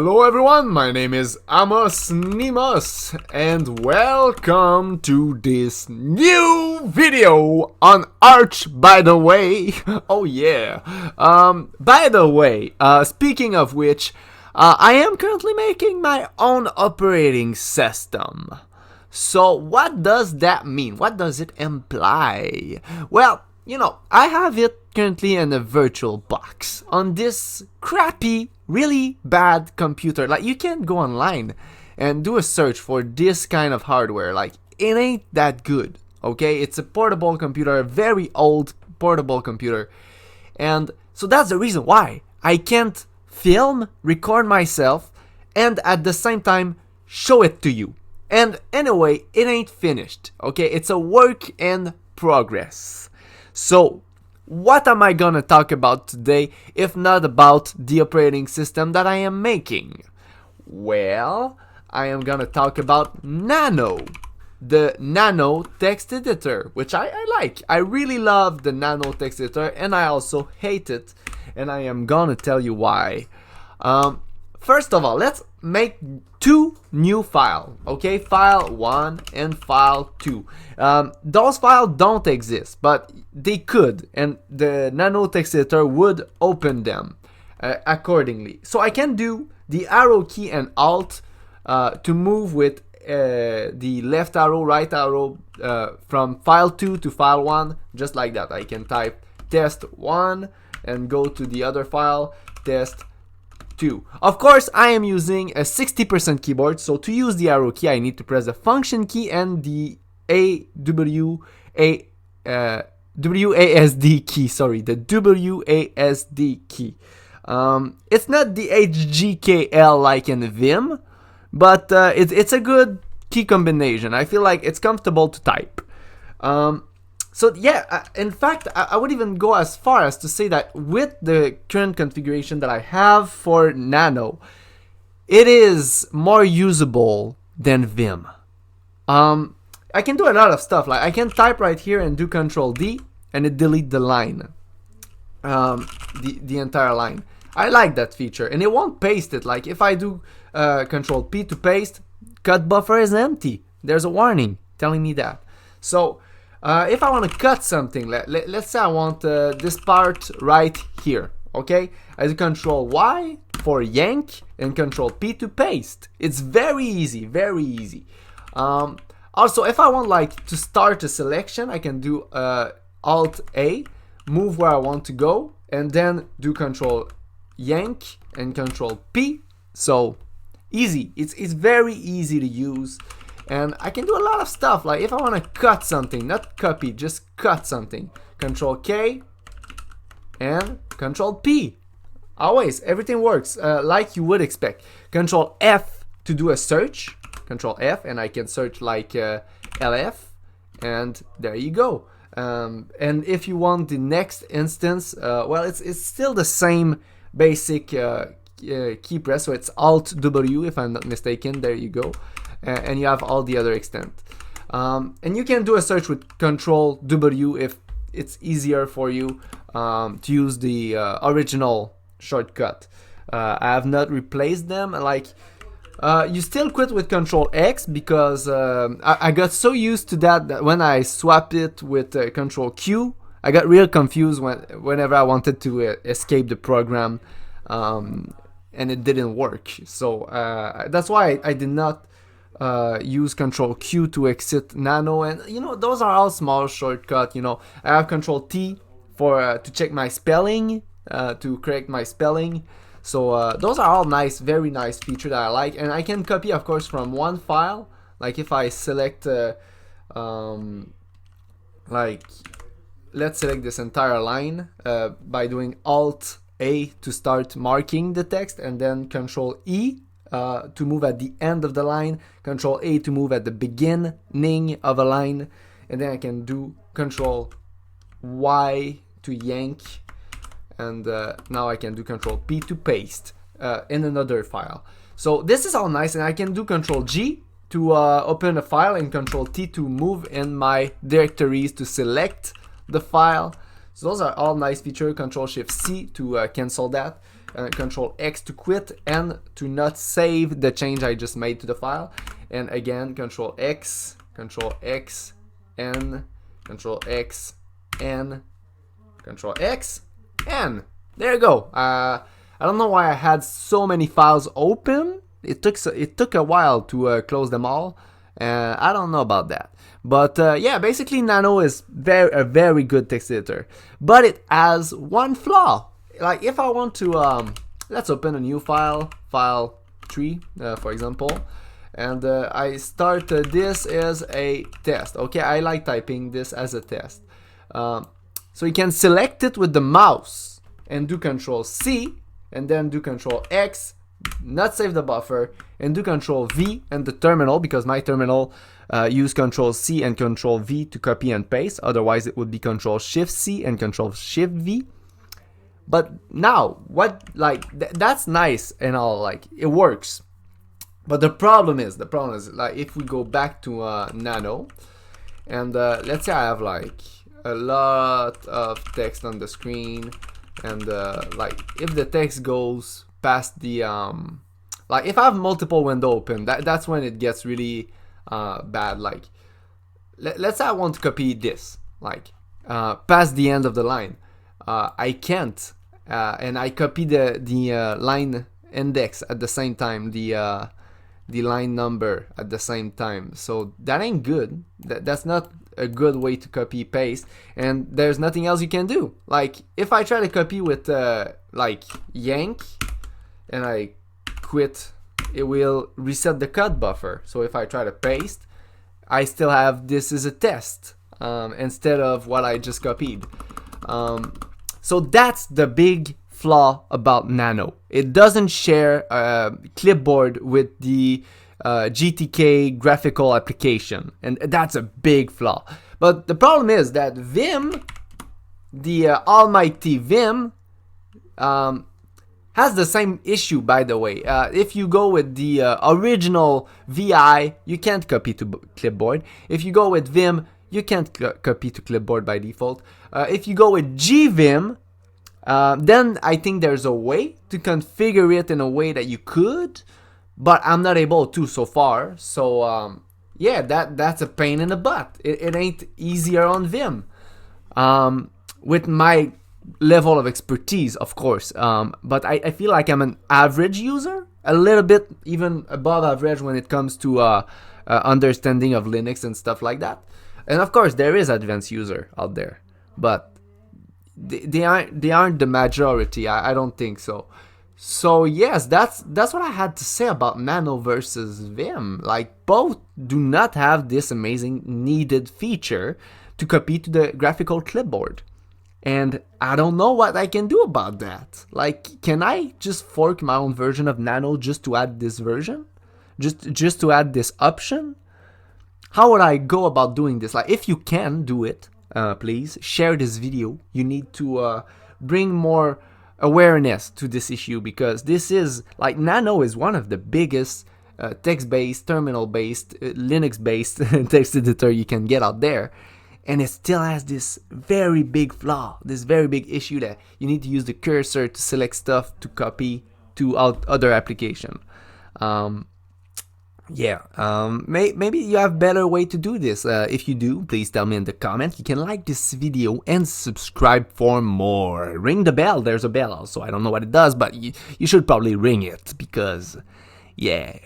Hello everyone, my name is Amos Nimos and welcome to this new video on Arch, by the way. Oh yeah. By the way, speaking of which, I am currently making my own operating system. So what does that mean? What does it imply? Well, I have it currently in a virtual box on this crappy, really bad computer. Like, you can't go online and do a search for this kind of hardware. Like, it ain't that good, okay? It's a portable computer, a very old portable computer. And so that's the reason why I can't film, record myself, and at the same time show it to you. And anyway, it ain't finished, okay? It's a work in progress. So, what am I gonna talk about today if not about the operating system that I am making? Well, I am gonna talk about Nano, the Nano text editor, which I like. I really love the Nano text editor, and I also hate it, and I am gonna tell you why. First of all, let's make two new files, okay? File 1 and file 2. Those files don't exist, but they could, and the Nano text editor would open them accordingly. So I can do the arrow key and Alt to move with the left arrow, right arrow from file 2 to file 1, just like that. I can type test 1 and go to the other file, test 2. Of course, I am using a 60% keyboard, so to use the arrow key, I need to press the function key and the WASD key. Sorry, the WASD key. It's not the HGKL like in Vim, but it's a good key combination. I feel like it's comfortable to type. So yeah, in fact, I would even go as far as to say that with the current configuration that I have for Nano, it is more usable than Vim. I can do a lot of stuff. Like, I can type right here and do Control D, and it delete the line, the entire line. I like that feature, and it won't paste it. Like, if I do Control P to paste, cut buffer is empty. There's a warning telling me that. So if I want to cut something, let's say I want this part right here, okay? I do Control Y for yank and Control P to paste. It's very easy, very easy. Also, if I want like to start a selection, I can do Alt A, move where I want to go, and then do Control yank and Control P. So easy. It's very easy to use. And I can do a lot of stuff, like if I want to cut something, not copy, just cut something. Control K and Control P. Always, everything works like you would expect. Control F to do a search. Control F, and I can search like LF, and there you go. And if you want the next instance, well, it's still the same basic key press, so it's Alt W if I'm not mistaken. There you go. And you have all the other extent. And you can do a search with Control W if it's easier for you to use the original shortcut. I have not replaced them. Like, you still quit with Control X because I got so used to that when I swapped it with Control Q, I got real confused whenever I wanted to escape the program, and it didn't work. So that's why I did not use Control Q to exit Nano, and those are all small shortcuts. I have Control T for to check my spelling, to correct my spelling. So those are all nice, very nice features that I like, and I can copy, of course, from one file. Like if I select, like let's select this entire line by doing Alt A to start marking the text, and then Control E to move at the end of the line, Control A to move at the beginning of a line, and then I can do Control Y to yank, and now I can do Control P to paste in another file. So this is all nice, and I can do Control G to open a file and Control T to move in my directories to select the file. So those are all nice features. Control Shift C to cancel that. Control X to quit and to not save the change I just made to the file. And again, Control X, N, Control X, N, Control X, N. There you go. I don't know why I had so many files open. It took a while to close them all. I don't know about that. But yeah, basically Nano is a very good text editor. But it has one flaw. Like if I want to, let's open a new file 3, for example. And I start this as a test. Okay, I like typing this as a test. So you can select it with the mouse and do Control C and then do Control X, not save the buffer, and do Control V and the terminal, because my terminal use Control C and Control V to copy and paste. Otherwise it would be Control Shift C and Control Shift V. But now, that's nice and all, like it works. But the problem is like if we go back to Nano, and let's say I have like a lot of text on the screen, and like if the text goes past the like if I have multiple windows open, that's when it gets really bad. Like let's say I want to copy this, like past the end of the line, I can't, and I copy the line index at the same time, the line number at the same time. So that ain't good. That's not a good way to copy paste, and there's nothing else you can do. Like if I try to copy with like yank and I quit, it will reset the cut buffer. So if I try to paste, I still have this as a test instead of what I just copied. So that's the big flaw about Nano. It doesn't share clipboard with the GTK graphical application, and that's a big flaw. But the problem is that Vim, the almighty Vim, has the same issue, by the way. If you go with the original VI, you can't copy to clipboard. If you go with Vim, you can't copy to clipboard by default. If you go with gvim, then I think there's a way to configure it in a way that you could, but I'm not able to so far. So yeah, that's a pain in the butt. It ain't easier on Vim. With my level of expertise, of course, but I feel like I'm an average user, a little bit even above average when it comes to understanding of Linux and stuff like that. And of course, there is advanced user out there, but they aren't the majority. I don't think so. So yes, that's what I had to say about Nano versus Vim. Like both do not have this amazing needed feature to copy to the graphical clipboard. And I don't know what I can do about that. Like, can I just fork my own version of Nano just to add this version? Just to add this option? How would I go about doing this? Like, if you can do it, please share this video. You need to bring more awareness to this issue, because this is, like, Nano is one of the biggest text-based, terminal-based, Linux-based text editor you can get out there. And it still has this very big flaw, this very big issue that you need to use the cursor to select stuff to copy to other application. Maybe you have better way to do this. If you do, please tell me in the comments. You can like this video and subscribe for more. Ring the bell. There's a bell also. I don't know what it does, but you should probably ring it, because yeah.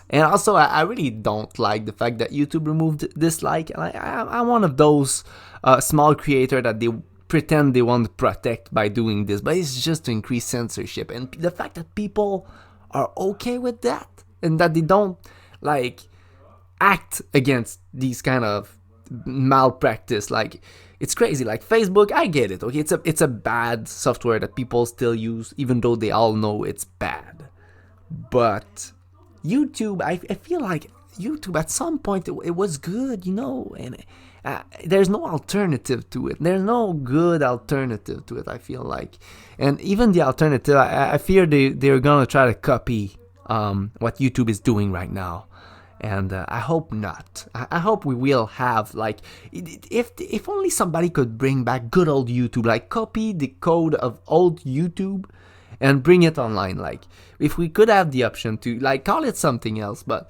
And also, I really don't like the fact that YouTube removed dislike. I'm one of those small creators that they pretend they want to protect by doing this, but it's just to increase censorship. And the fact that people are okay with that, and that they don't like act against these kind of malpractice, like it's crazy. Like Facebook, I get it. Okay, it's a bad software that people still use, even though they all know it's bad. But YouTube, I feel like YouTube at some point it was good, you know, and there's no alternative to it. There's no good alternative to it, I feel like. And even the alternative, I fear they're gonna try to copy what YouTube is doing right now. And I hope not. I hope we will have, like, if only somebody could bring back good old YouTube, like copy the code of old YouTube and bring it online. Like, if we could have the option to, like, call it something else, but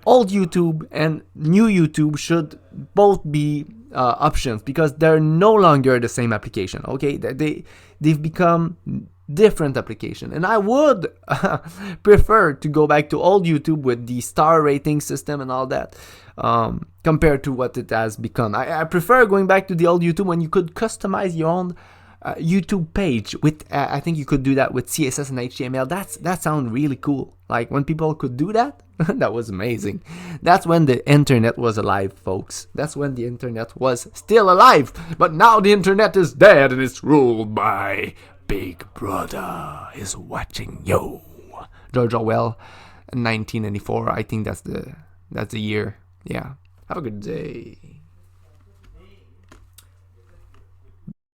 old YouTube and new YouTube should both be options, because they're no longer the same application. Okay, they've become different application, and I would prefer to go back to old YouTube with the star rating system and all that, compared to what it has become. I prefer going back to the old YouTube when you could customize your own YouTube page with I think you could do that with CSS and HTML. That sounds really cool. Like, when people could do that, that was amazing. That's when the internet was alive, folks. That's when the internet was still alive. But now the internet is dead, and it's ruled by Big Brother is watching you. George Orwell, 1994. I think that's the year. Yeah. Have a good day.